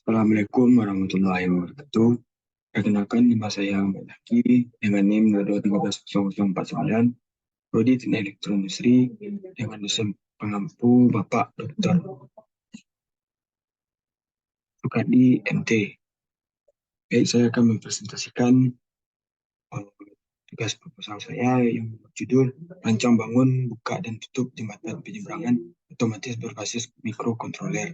Assalamualaikum warahmatullahi wabarakatuh. Perkenalkan, nama saya Ahmad Zaki dengan NIM 02130049, Prodi Teknik Elektroindustri dengan dosen pengampu Bapak Dr. Sukadi MT. Baik, saya akan mempresentasikan uh, tugas proposal saya yang berjudul Rancang Bangun, Buka dan Tutup Jembatan Penyeberangan Otomatis Berbasis Mikrokontroler.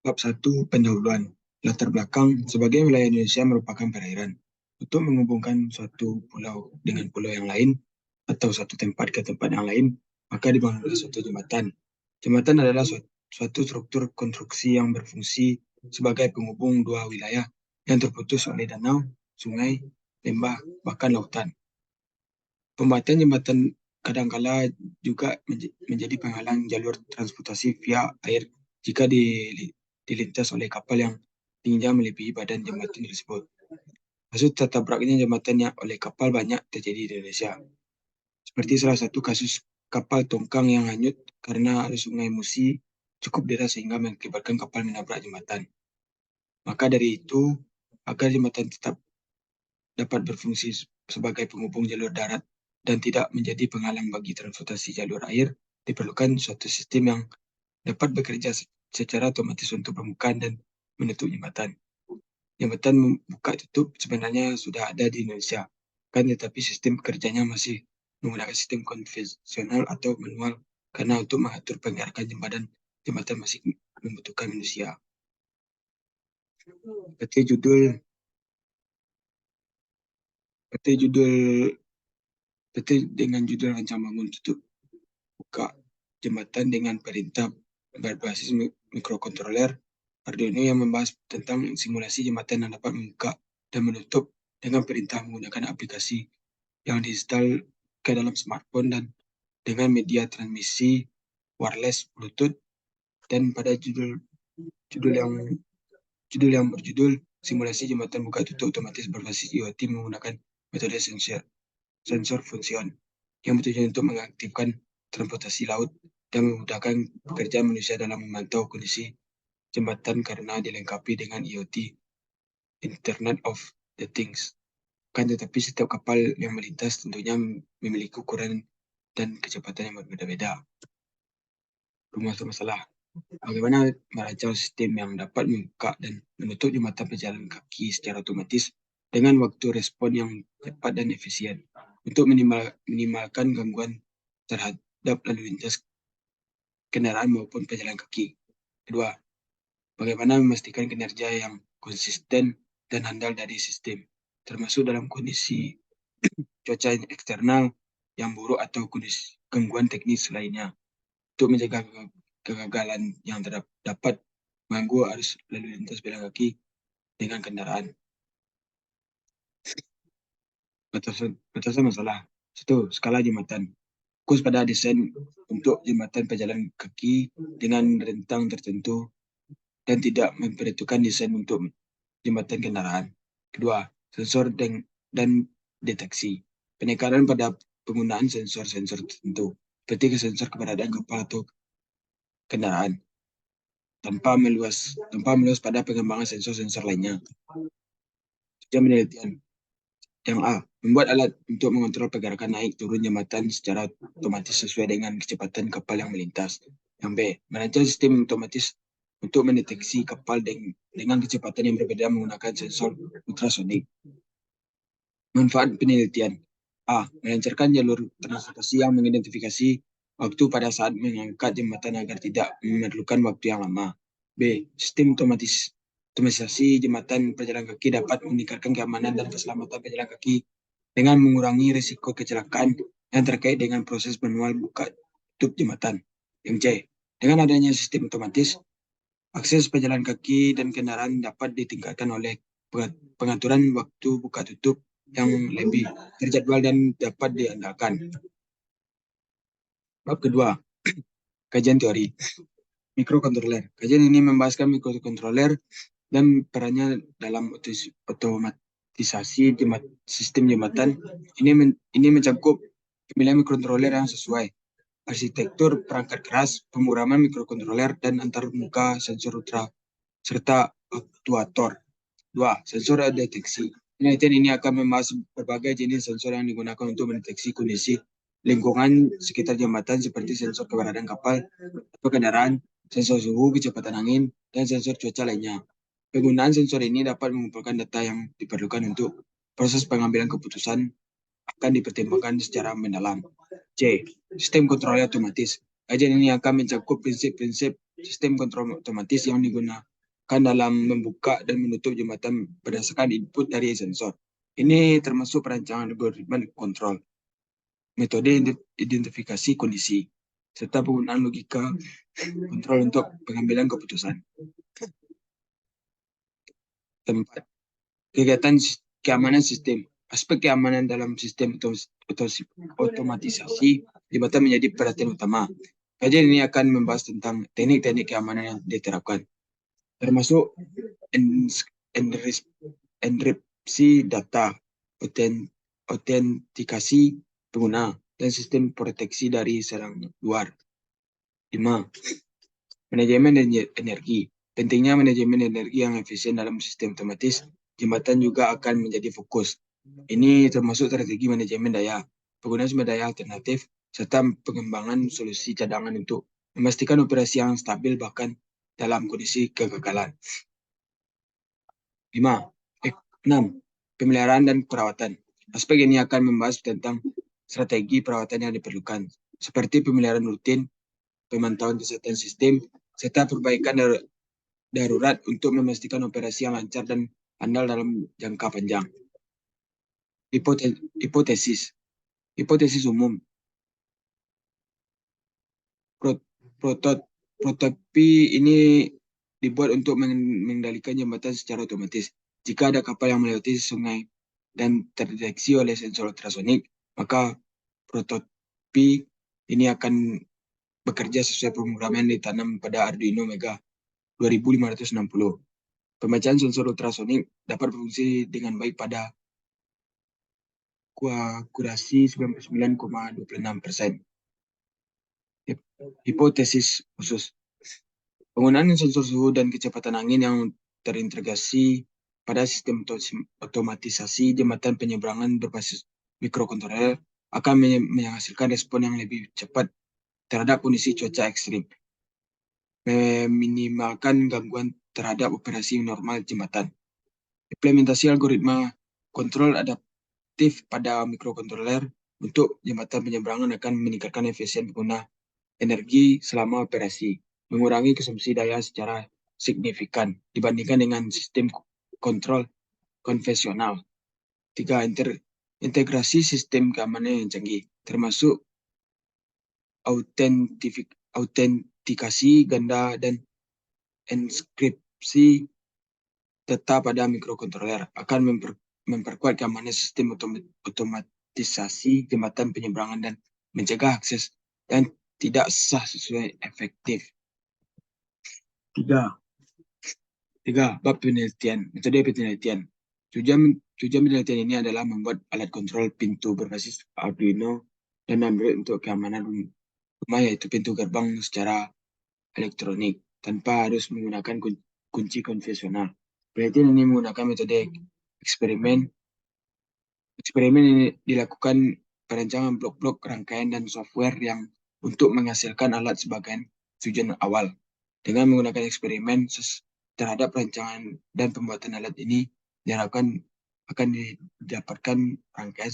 Bab 1. Pendahuluan. Latar belakang. Sebagai wilayah Indonesia merupakan perairan. Untuk menghubungkan suatu pulau dengan pulau yang lain atau satu tempat ke tempat yang lain, maka dibangunlah suatu jembatan. Jembatan adalah suatu struktur konstruksi yang berfungsi sebagai penghubung dua wilayah yang terputus oleh danau, sungai, lembah, bahkan lautan. Pembuatan jembatan kadangkala juga menjadi penghalang jalur transportasi via air jika dilintas oleh kapal yang tingginya melebihi badan jembatan tersebut. Kasus tertabraknya jembatan yang oleh kapal banyak terjadi di Indonesia. Seperti salah satu kasus kapal tongkang yang hanyut karena sungai Musi cukup deras sehingga mengakibatkan kapal menabrak jembatan. Maka dari itu, agar jembatan tetap dapat berfungsi sebagai penghubung jalur darat dan tidak menjadi penghalang bagi transportasi jalur air, diperlukan suatu sistem yang dapat bekerja secara otomatis untuk membuka dan menutup jembatan. Jembatan buka tutup sebenarnya sudah ada di Indonesia, kan, tetapi sistem kerjanya masih menggunakan sistem konvensional atau manual karena untuk mengatur penggerakan jembatan masih membutuhkan manusia. Seperti judul seperti judul seperti dengan judul Rancang Bangun Tutup Buka Jembatan dengan Perintah Berbasis Mikrokontroler Arduino yang membahas tentang simulasi jembatan yang dapat membuka dan menutup dengan perintah menggunakan aplikasi yang diinstal ke dalam smartphone dan dengan media transmisi wireless Bluetooth. Dan pada judul yang berjudul simulasi jembatan buka tutup otomatis berbasis IoT menggunakan metode sensor function yang bertujuan untuk mengaktifkan transportasi laut dan memudahkan pekerjaan manusia dalam memantau kondisi jembatan karena dilengkapi dengan IoT, Internet of the Things. Kan, tetapi setiap kapal yang melintas tentunya memiliki ukuran dan kecepatan yang berbeda-beda. Rumah masalah. Bagaimana merancang sistem yang dapat membuka dan menutup jembatan pejalan kaki secara otomatis dengan waktu respon yang cepat dan efisien untuk minimalkan gangguan terhadap lalu lintas kendaraan maupun pejalan kaki. Kedua, bagaimana memastikan kinerja yang konsisten dan handal dari sistem, termasuk dalam kondisi cuaca eksternal yang buruk atau kondisi gangguan teknis lainnya, untuk menjaga kegagalan yang dapat mengganggu arus lalu lintas pejalan kaki dengan kendaraan. Batasan masalah. 1. Skala jembatan. Fokus pada desain untuk jembatan pejalan kaki dengan rentang tertentu dan tidak memperhitungkan desain untuk jembatan kendaraan. Kedua, sensor dan deteksi. Penekanan pada penggunaan sensor-sensor tertentu, seperti sensor keberadaan kapal atau kendaraan, tanpa meluas pada pengembangan sensor-sensor lainnya. Tujuan penelitian. Yang A. Membuat alat untuk mengontrol pergerakan naik turun jembatan secara otomatis sesuai dengan kecepatan kapal yang melintas. Yang B. Merancang sistem otomatis untuk mendeteksi kapal dengan kecepatan yang berbeda menggunakan sensor ultrasonik. Manfaat penelitian. A. Melancarkan jalur transportasi yang mengidentifikasi waktu pada saat mengangkat jembatan agar tidak memerlukan waktu yang lama. B. Sistem otomatisasi jembatan pejalan kaki dapat meningkatkan keamanan dan keselamatan pejalan kaki dengan mengurangi risiko kecelakaan yang terkait dengan proses manual buka tutup jembatan. Yang C. Dengan adanya sistem otomatis, akses pejalan kaki dan kendaraan dapat ditingkatkan oleh pengaturan waktu buka tutup yang lebih terjadwal dan dapat diandalkan. Bab kedua, kajian teori. Mikrokontroler. Kajian ini membahaskan mikrokontroler dan perannya dalam otomatisasi sistem jembatan. Ini mencakup pemilihan mikrokontroler yang sesuai arsitektur perangkat keras, pemrograman mikrokontroler, dan antarmuka sensor ultra, serta aktuator. 2. Sensor deteksi. Penelitian ini akan membahas berbagai jenis sensor yang digunakan untuk mendeteksi kondisi lingkungan sekitar jembatan seperti sensor keberadaan kapal atau kendaraan, sensor suhu, kecepatan angin, dan sensor cuaca lainnya. Penggunaan sensor ini dapat mengumpulkan data yang diperlukan untuk proses pengambilan keputusan akan dipertimbangkan secara mendalam. C. Sistem kontrol otomatis. Kajian ini akan mencakup prinsip-prinsip sistem kontrol otomatis yang digunakan dalam membuka dan menutup jembatan berdasarkan input dari sensor. Ini termasuk perancangan algoritma kontrol, metode identifikasi kondisi, serta penggunaan logika kontrol untuk pengambilan keputusan. Tempat kegiatan keamanan sistem. Aspek keamanan dalam sistem otomatisasi jembatan menjadi perhatian utama. Kajian ini akan membahas tentang teknik-teknik keamanan yang diterapkan, termasuk enkripsi data, autentikasi pengguna, dan sistem proteksi dari serang luar. 5. Manajemen energi. Pentingnya manajemen energi yang efisien dalam sistem otomatis jembatan juga akan menjadi fokus. Ini termasuk strategi manajemen daya, penggunaan sumber daya alternatif, serta pengembangan solusi cadangan untuk memastikan operasi yang stabil bahkan dalam kondisi kegagalan. 6. Pemeliharaan dan perawatan. Aspek ini akan membahas tentang strategi perawatan yang diperlukan, seperti pemeliharaan rutin, pemantauan kesehatan sistem, serta perbaikan darurat untuk memastikan operasi yang lancar dan andal dalam jangka panjang. Hipotesis umum. Prototipi ini dibuat untuk mengendalikan jembatan secara otomatis. Jika ada kapal yang melewati sungai dan terdeteksi oleh sensor ultrasonik, maka prototipi ini akan bekerja sesuai pemrograman yang ditanam pada Arduino Mega 2560. Pembacaan sensor ultrasonik dapat berfungsi dengan baik pada akurasi 99,26%. Hipotesis khusus. Penggunaan sensor suhu dan kecepatan angin yang terintegrasi pada sistem otomatisasi jembatan penyeberangan berbasis mikrokontroler akan menghasilkan respon yang lebih cepat terhadap kondisi cuaca ekstrim, meminimalkan gangguan terhadap operasi normal jembatan. Implementasi algoritma kontrol adaptif pada mikrokontroler untuk jembatan penyeberangan akan meningkatkan efisien pengguna energi selama operasi, mengurangi konsumsi daya secara signifikan dibandingkan dengan sistem kontrol konvensional. 3. Integrasi sistem keamanan yang canggih, termasuk autentikasi ganda dan enskripsi data pada mikrokontroler akan memperkuat keamanan sistem otomatisasi jembatan penyeberangan dan mencegah akses yang tidak sah sesuai efektif. 3. Bab penelitian. Metode penelitian. Tujuan penelitian ini adalah membuat alat kontrol pintu berbasis Arduino dan Android untuk keamanan rumah, yaitu pintu gerbang secara elektronik tanpa harus menggunakan kunci konvensional. Penelitian ini menggunakan metode eksperimen. Eksperimen ini dilakukan perancangan blok-blok rangkaian dan software yang untuk menghasilkan alat sebagai tujuan awal. Dengan menggunakan eksperimen terhadap rancangan dan pembuatan alat ini, diharapkan akan didapatkan rangkaian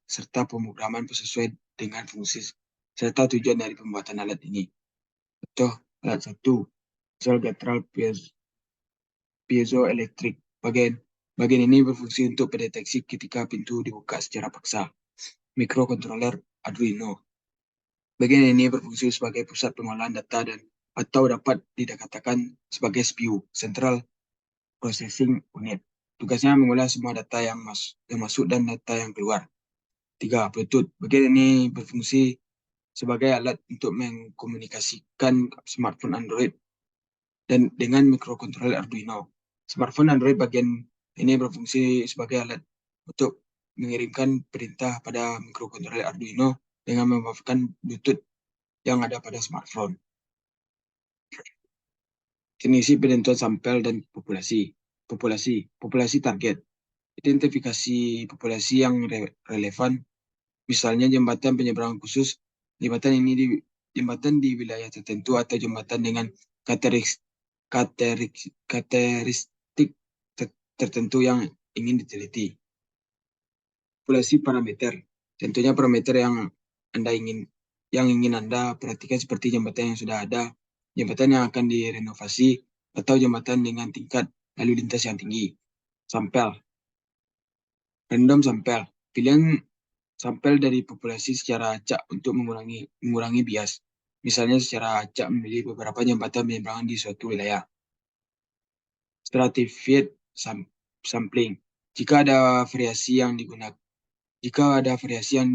serta pemrograman sesuai dengan fungsi serta tujuan dari pembuatan alat ini. Contoh alat 1, sel gastral piezoelektrik. Bagian ini berfungsi untuk mendeteksi ketika pintu dibuka secara paksa. Mikrokontroler Arduino. Bagian ini berfungsi sebagai pusat pengolahan data atau dapat dikatakan sebagai CPU, Central Processing Unit. Tugasnya mengolah semua data yang masuk dan data yang keluar. 3. Bluetooth. Bagian ini berfungsi sebagai alat untuk mengkomunikasikan smartphone Android dan dengan mikrokontroler Arduino. Smartphone Android bagian ini berfungsi sebagai alat untuk mengirimkan perintah pada mikrokontroler Arduino dengan memanfaatkan Bluetooth yang ada pada smartphone. Definisi penentuan sampel dan populasi. Populasi target. Identifikasi populasi yang relevan, misalnya jembatan penyeberangan khusus, jembatan di wilayah tertentu atau jembatan dengan karakteristik tertentu yang ingin diteliti. Populasi parameter, tentunya parameter yang ingin Anda perhatikan seperti jembatan yang sudah ada, jembatan yang akan direnovasi, atau jembatan dengan tingkat lalu lintas yang tinggi. Sampel, random sampel, pilihan sampel dari populasi secara acak untuk mengurangi bias. Misalnya secara acak memilih beberapa jembatan penyeberangan di suatu wilayah. Stratified sampling. Jika ada variasi yang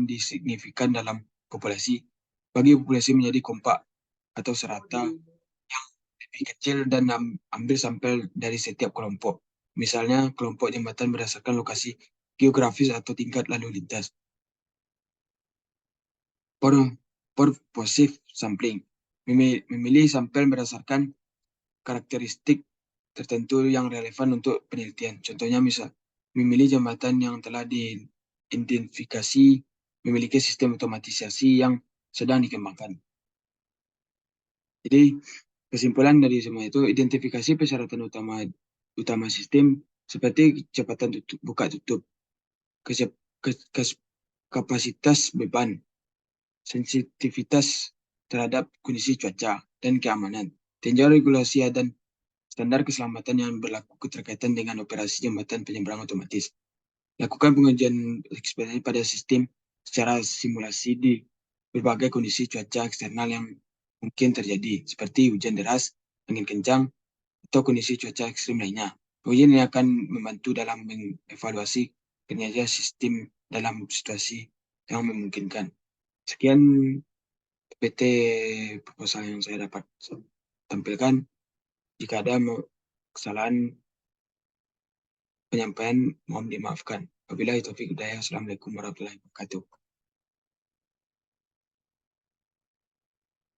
disignifikan dalam populasi, bagi populasi menjadi kompak atau serata yang lebih kecil dan ambil sampel dari setiap kelompok. Misalnya kelompok jembatan berdasarkan lokasi geografis atau tingkat lalu lintas. Purposive sampling, memilih sampel berdasarkan karakteristik tertentu yang relevan untuk penelitian. Contohnya memilih jembatan yang telah diidentifikasi memiliki sistem otomatisasi yang sedang dikembangkan. Jadi kesimpulan dari semua itu, identifikasi persyaratan utama sistem seperti kecepatan buka tutup, kapasitas beban, sensitivitas terhadap kondisi cuaca dan keamanan, tinjau regulasi dan standar keselamatan yang berlaku keterkaitan dengan operasi jembatan penyeberangan otomatis. Lakukan pengujian eksperimen pada sistem secara simulasi di berbagai kondisi cuaca eksternal yang mungkin terjadi, seperti hujan deras, angin kencang, atau kondisi cuaca ekstrim lainnya. Pengujian ini akan membantu dalam mengevaluasi kinerja sistem dalam situasi yang memungkinkan. Sekian PT proposal yang saya dapat tampilkan. Jika ada kesalahan penyampaian, mohon dimaafkan. Wabillahi taufiq hidayah. Assalamualaikum warahmatullahi wabarakatuh.